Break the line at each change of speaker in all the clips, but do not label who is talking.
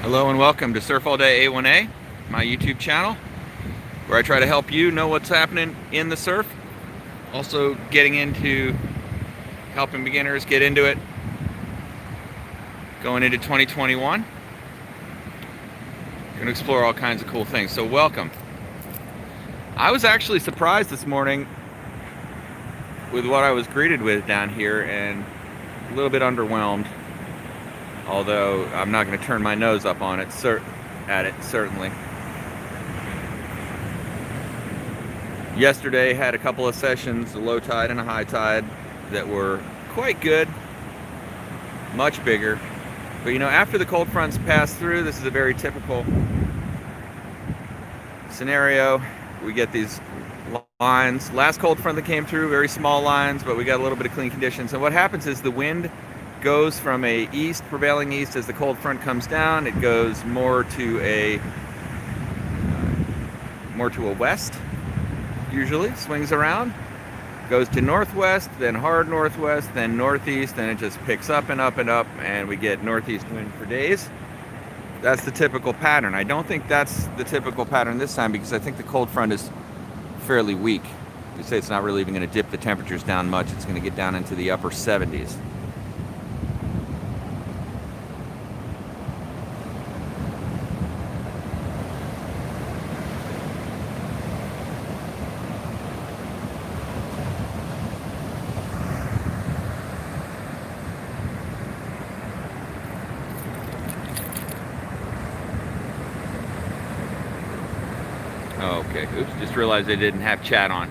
Hello and welcome to Surf All Day A1A, my YouTube channel, where I try to help you know what's happening in the surf. Also getting into helping beginners get into it going into 2021. Going to explore all kinds of cool things, so welcome. I was actually surprised this morning with what I was greeted with down here and a little bit underwhelmed. Although I'm not going to turn my nose up on it, certainly. Yesterday had a couple of sessions, a low tide and a high tide, that were quite good, much bigger. But you know, after the cold fronts pass through, this is a very typical scenario. We get these lines. Last cold front that came through, very small lines, but we got a little bit of clean conditions. And what happens is the wind goes from a prevailing east as the cold front comes down. It goes more to a west, usually swings around, goes to northwest, then hard northwest, then northeast, and it just picks up and up and up, and we get northeast wind for days. That's the typical pattern. I don't think that's the typical pattern this time, because I think the cold front is fairly weak. You say it's not really even going to dip the temperatures down much. It's going to get down into the upper 70s. Oh, okay. Oops, just realized I didn't have chat on.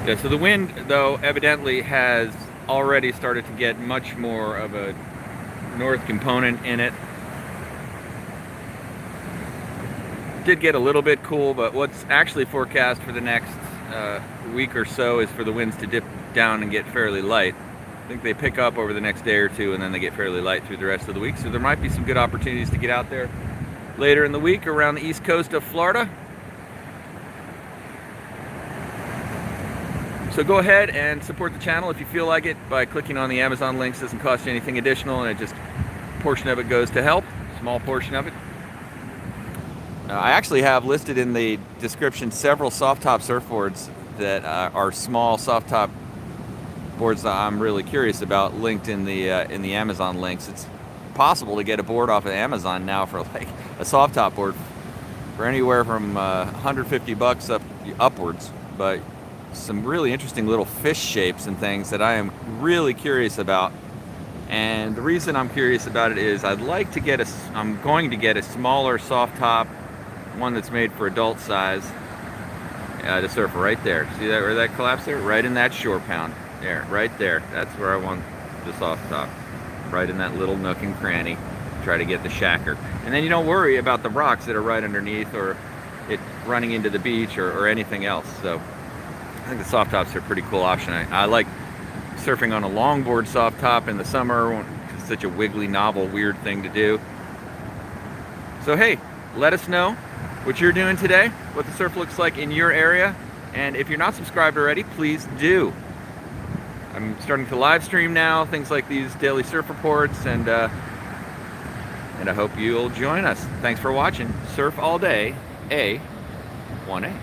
Yeah, so the wind, though, evidently has already started to get much more of a north component in it. Did get a little bit cool, but what's actually forecast for the next week or so is for the winds to dip down and get fairly light. I think they pick up over the next day or two, and then they get fairly light through the rest of the week. So there might be some good opportunities to get out there later in the week around the east coast of Florida. So go ahead and support the channel if you feel like it by clicking on the Amazon links. It doesn't cost you anything additional, and a portion of it goes to help, a small portion of it. I actually have listed in the description several soft top surfboards that are small soft top boards that I'm really curious about, linked in the Amazon links. It's possible to get a board off of Amazon now for like a soft top board for anywhere from $150 upwards, but some really interesting little fish shapes and things that I am really curious about. And the reason I'm curious about it is I'm going to get a smaller soft top, one that's made for adult size, to surf right there. See that, where that collapsed there? Right in that shore pound. There, right there. That's where I want the soft top. Right in that little nook and cranny. Try to get the shacker. And then you don't worry about the rocks that are right underneath, or it running into the beach, or anything else. So I think the soft tops are a pretty cool option. I like surfing on a longboard soft top in the summer. It's such a wiggly, novel, weird thing to do. So hey, let us know what you're doing today, what the surf looks like in your area. And if you're not subscribed already, please do. I'm starting to live stream now, things like these daily surf reports, and I hope you'll join us. Thanks for watching Surf All Day A1A.